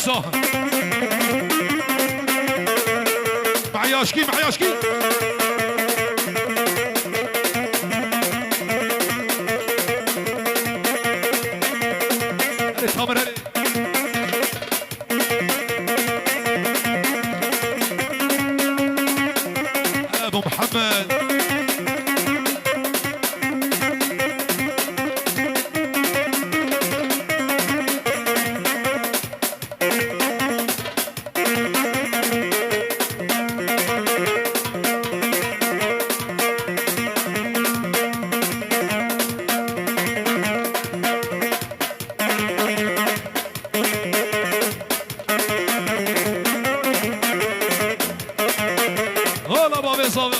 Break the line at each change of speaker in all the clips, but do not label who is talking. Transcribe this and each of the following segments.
عيسى معياشكي معياشكي تامر علي ابو محمد هلا بابي صابر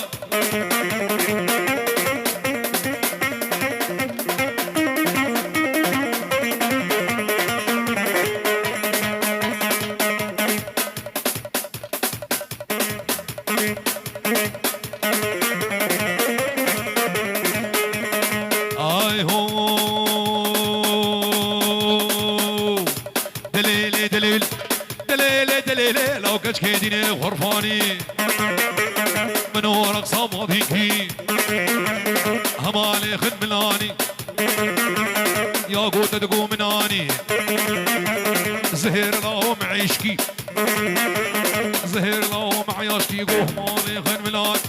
اي هو دليلي دليل دليلي دليلي لو كنت كيديني غرفاني من ورق صمديكي همالي خد ملاني يا قوت تقوم مناني زهير لو معيشكي زهير لو معياشكي قو همالي خد ملاني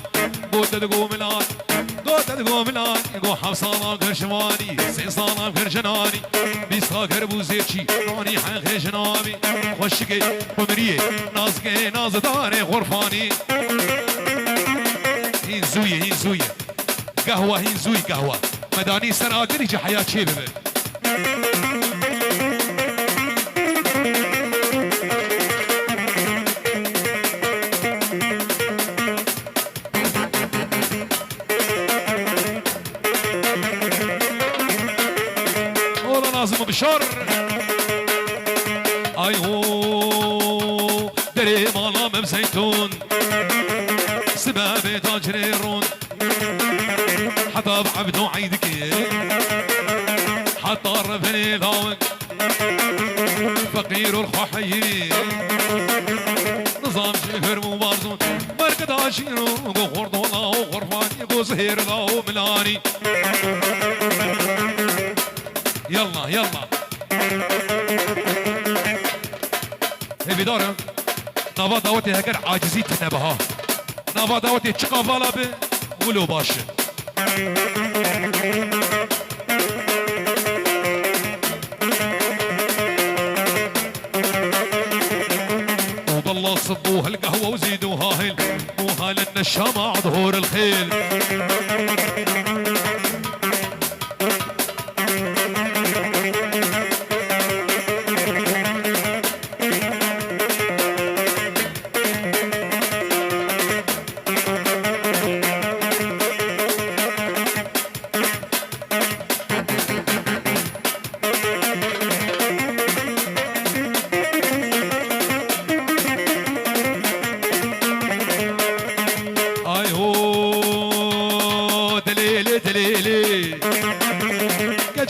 قوت تقوم ملاني قوت تقوم ملاني قو حفصانا كرشواني سيصانا كرشناني بيسا كربوزيتشي راني حنخي جنامي خوشكي بمريه نازكي نازداري غرفاني هين زوية هين زوية قهوة هين زوي قهوة مداني سنة أقل يجي حياة شيبة والله نازم بشر اي هو دري مالا مبزيتون سبابي تاجريرون حتى بعبدو عيدك حتى ربني لاوك فقير الخحيري نظام شهر مبارزون مركد عشيرو قو خردو لاو غرفاني قو زهير لاو ملاني يلا يلا هبي دارم نوا داوتي هكر عاجزي تنبها نوا داوتي چقافالا به ولو باشه وبالله صبوها القهوة وزيدوها هيل موها للنشامة ظهور الخيل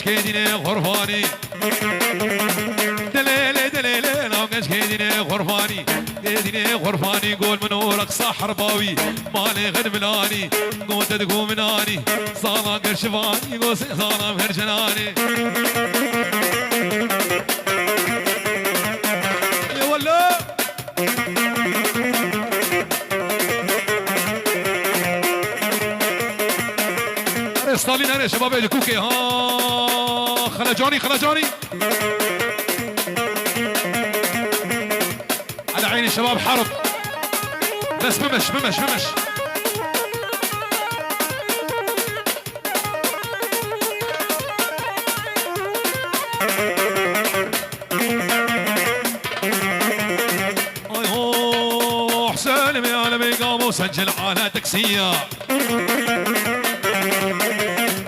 كيديني غرفاني دليلي دليلي لو قش كيديني غرفاني كيديني غرفاني قول من ورق صاحر باوي مالي غد ملاني قول تدقو مناني صالا قرشفاني قول صالا مهرجناني يا ولا ستالين هنا شباب الكوكي ها خلجاني خلجاني على عين الشباب حرب بس ممش ممش ممش اي هو حسين يا علمي قام وسجل على تكسيه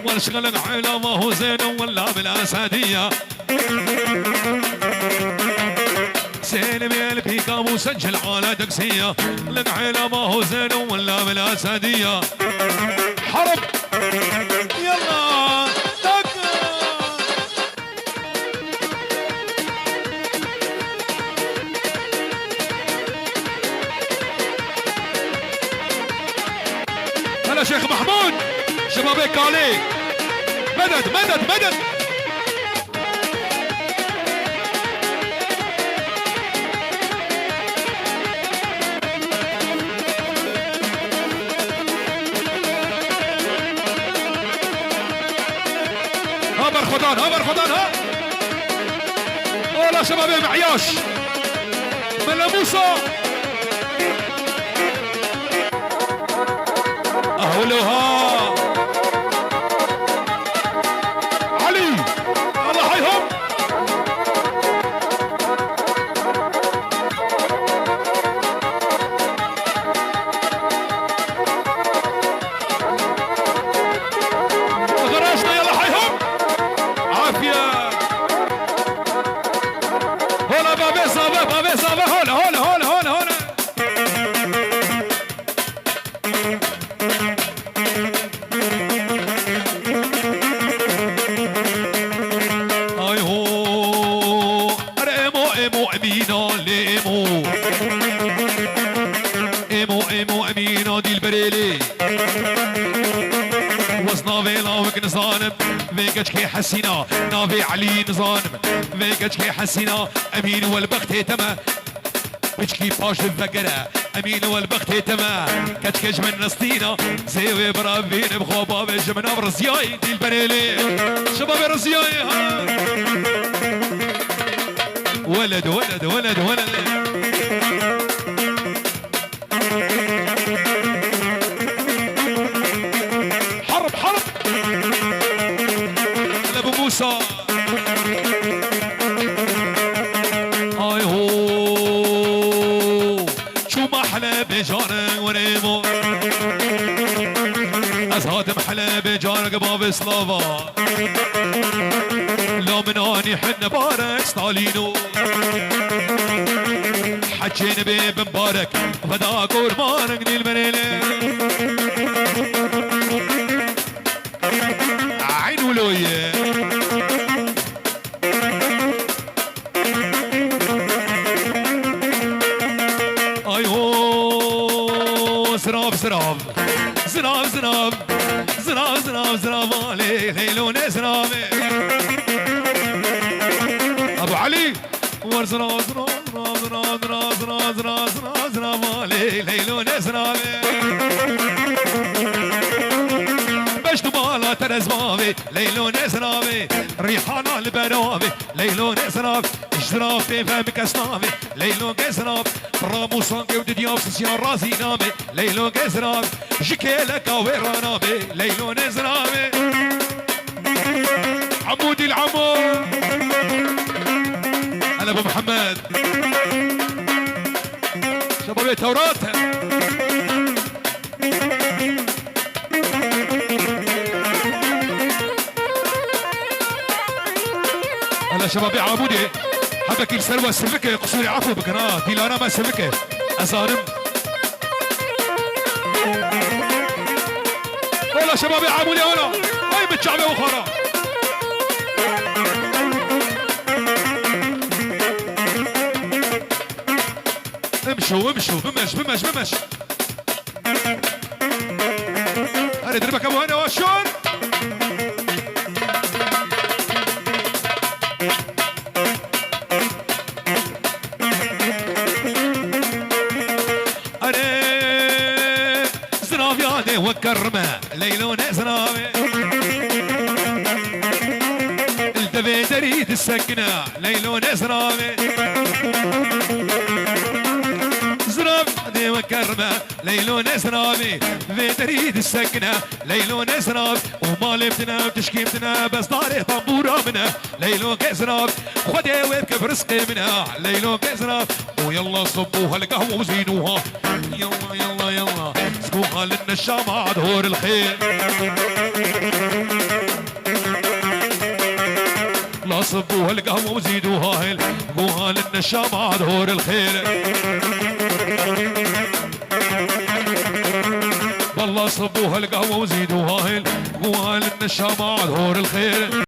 والشغل العيلة ما هو زين ولا بالاسادية سالم يا البيكا مسجل على دقسية العيلة ما هو زين ولا بالاسادية حرب يلا شيخ محمود شبابيك عليك مدد مدد مدد ها برخدان ها برخدان ها اولا شبابي معياش ملا موسى اهولوها علي الله حيهم غراشنا يلا حيهم عافية هولا بابي صابة بابي صابة هولا هولا هولا هولا هولا اي هو ريمو ايمو امينة ليمو ايمو ايمو امينة دي البريلي وصنافي لاوك نظانم فيكش كي حسينا نافي علي نظانم فيكش كي حسينا امين والبخت تما بشكي باش الفقرة امين والبخت تما كتكش من نسطينا زيوي برابين بخوبا بجمنا برزياي دي البريلي شباب رزياي ها ولد ولد ولد ولد حرب حرب انا ابو موسى اي هو شو ما حلا بجارك وريمو ازهاد محلا بجارك باب سلافا لو من اني حنا بارك ستالينو حجينا بيب مبارك فدا قربانك دي المنيلة عين ولوية اي هو زراب زراب زراب زراب زراب زراب زراب علي ليلون زرابي ابو علي ورزراب زراب زراب زراب زراب زراب زراب زراب علي ليلون زرابي بشت بالا ترزبابي ليلون زرابي ريحانا البنابي ليلون زراب اشتراف فهمك اسنامي ليلون زراب برامو سانكي ودياب سيان رازي نامي ليلون زراب جكيلك ويرانامي ليلون زرابي عمودي العمو انا ابو محمد شبابي توراتها هلا شبابي عمودي حبك السلوى السفكة قصوري عفو بكنات دي لانا ما السفكة ازارم هلا شبابي عمودي هلا هاي بالشعبي وخرا امشوا امشوا بمش بمش بمش هلا دربك ابو هنا وشون وكرمه ليلون زرابي التفي تريد السكنة ليلون زرابي زرابي وكرمه ليلون زرابي في تريد السكنة ليلون زراب وما لبتنا وتشكيمتنا بس طاري طنبورة منها ليلون زراب خدي ويركب رزقي منها ليلون زراب ويلا صبوها القهوة وزينوها يلا يلا يلا سقوها للنشام عاد هور الخير لا صبوها القهوة وزيدوها هيل سقوها للنشام عاد هور الخير والله صبوها القهوة وزيدوها هيل سقوها للنشام عاد هور الخير